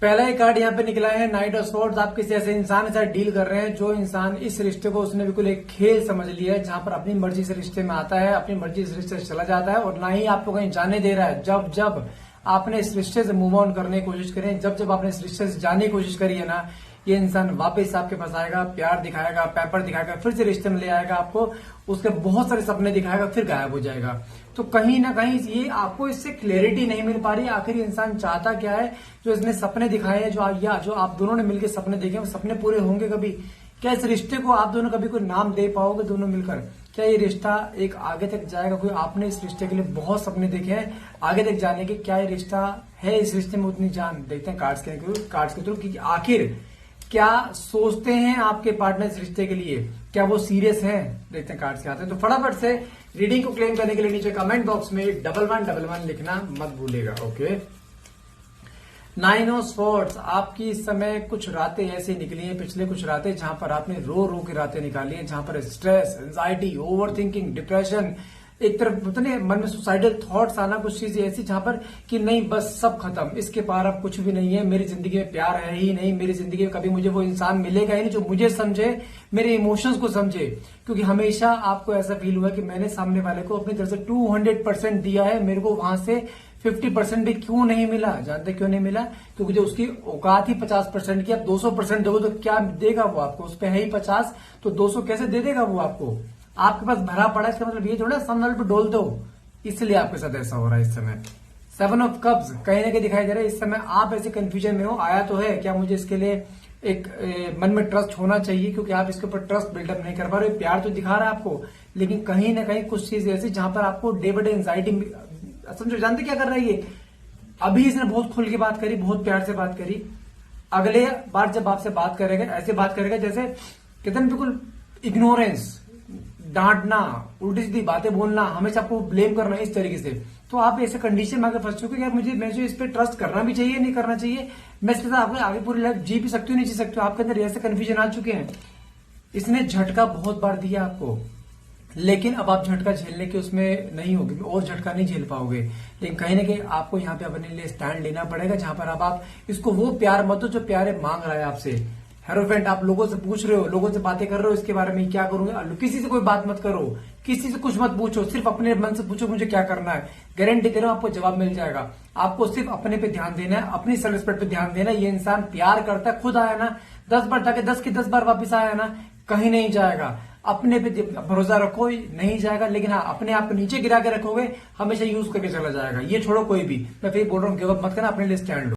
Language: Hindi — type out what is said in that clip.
पहला ही कार्ड यहाँ पे निकला है नाइट ऑफ स्वॉर्ड्स। आप किसी ऐसे इंसान के साथ डील कर रहे हैं जो इंसान इस रिश्ते को उसने बिल्कुल एक खेल समझ लिया है, जहां पर अपनी मर्जी से रिश्ते में आता है, अपनी मर्जी से रिश्ते से चला जाता है और ना ही आपको कहीं जाने दे रहा है। जब जब आपने इस रिश्ते से मूव ऑन करने की कोशिश करी, जब जब आपने इस रिश्ते से जाने की कोशिश करी है ना, ये इंसान वापस आपके पास आएगा, प्यार दिखाएगा, पेपर दिखाएगा, फिर से रिश्ते में ले आएगा आपको, उसके बहुत सारे सपने दिखाएगा, फिर गायब हो जाएगा। तो कहीं ना कहीं ये आपको इससे क्लैरिटी नहीं मिल पा रही, आखिर इंसान चाहता क्या है। जो इसने सपने दिखाए हैं, जो आप दोनों ने मिलकर सपने देखे, वो सपने पूरे होंगे कभी? क्या इस रिश्ते को आप दोनों कभी कोई नाम दे पाओगे दोनों मिलकर? क्या ये रिश्ता एक आगे तक जाएगा? कोई आपने इस रिश्ते के लिए बहुत सपने देखे हैं आगे तक जाने के, क्या ये रिश्ता है? इस रिश्ते में उतनी जान? देखते हैं कार्ड्स के थ्रू कि आखिर क्या सोचते हैं आपके पार्टनर इस रिश्ते के लिए, क्या वो सीरियस हैं? देखते हैं कार्ड्स के आते हैं। तो फटाफट से रीडिंग को क्लेम करने के लिए नीचे कमेंट बॉक्स में 1111 लिखना मत भूलिएगा। Okay, 9 of swords. आपकी इस समय कुछ रातें ऐसी निकली हैं, पिछले कुछ रातें, जहां पर आपने रो रो के रातें निकाली हैं, जहां पर stress, anxiety, over thinking, depression, एक तरफ पता नहीं मन में सुसाइडल थॉट्स आना, कुछ चीजें ऐसी जहां पर कि नहीं बस सब खत्म, इसके पार अब कुछ भी नहीं है, मेरी जिंदगी में प्यार है ही नहीं, मेरी जिंदगी में कभी मुझे वो इंसान मिलेगा ही नहीं जो मुझे समझे, मेरे इमोशंस को समझे। क्योंकि हमेशा आपको ऐसा फील हुआ कि मैंने सामने वाले को अपनी तरफ से 200% दिया है, मेरे को वहां से 50% भी क्यों नहीं मिला? जानते क्यों नहीं मिला? क्योंकि जो उसकी औकात ही 50% की, अब 200% दोगे तो क्या देगा वो आपको? उस पर है ही 50, तो 200 कैसे दे देगा वो आपको? आपके पास भरा पड़ा है, इसका मतलब ये थोड़ा सामने पे डोल दो, इसलिए आपके साथ ऐसा हो रहा है इस समय। 7 ऑफ कप्स कहीं ना कहीं दिखाई दे रहा है इस समय आप ऐसे कंफ्यूजन में हो। आया तो है, क्या मुझे इसके लिए एक मन में ट्रस्ट होना चाहिए? क्योंकि आप इसके ऊपर ट्रस्ट बिल्डअप नहीं कर पा रहे। प्यार तो दिखा रहा है आपको, लेकिन कहीं ना कहीं कुछ चीज ऐसी जहां पर आपको डे बाय डे एंजाइटी, समझो जानते क्या कर रहा है ये? अभी इसने बहुत खुल के बात करी, बहुत प्यार से बात करी, अगले बार जब आपसे बात करेगा ऐसे बात करेगा जैसे कहते हैं बिल्कुल इग्नोरेंस, डांटना, उल्टी सीधी बातें बोलना, हमेशा आपको ब्लेम करना, इस तरीके से। तो आप ऐसे कंडीशन में आगे फंस चुके यार, मुझे इस पे ट्रस्ट करना भी चाहिए, नहीं करना चाहिए, मैं इसके साथ आपको आगे पूरी लाइफ जी भी सकती हूँ, नहीं जी सकती हूँ, आपके अंदर ऐसे कंफ्यूजन आ चुके हैं। इसने झटका बहुत बार दिया आपको, लेकिन अब आप झटका झेलने के उसमें नहीं होगी, और झटका नहीं झेल पाओगे। लेकिन कहीं ना कहीं आपको यहाँ पे अपने लिए स्टैंड लेना पड़ेगा, जहां पर अब आप इसको वो प्यार मत दो जो प्यारे मांग रहा है आपसे। हेरोफेंट, आप लोगों से पूछ रहे हो, लोगों से बातें कर रहे हो इसके बारे में, क्या करूंगा? किसी से कोई बात मत करो, किसी से कुछ मत पूछो, सिर्फ अपने मन से पूछो मुझे क्या करना है। गारंटी दे रहा हूं आपको जवाब मिल जाएगा। आपको सिर्फ अपने पे ध्यान देना है, अपनी सेल्फ रिस्पेक्ट पे ध्यान देना है। ये इंसान प्यार करता है, खुद आया ना 10 बार जाके 10 की 10 बार वापिस आया ना, कहीं नहीं जाएगा। अपने पे भरोसा रखो, नहीं जाएगा। लेकिन हाँ, अपने आप को नीचे गिरा के रखोगे, हमेशा यूज करके चला जाएगा। ये छोड़ो कोई भी, मैं फिर बोल रहा हूँ गिव अप मत करना, अपने लिए स्टैंड लो।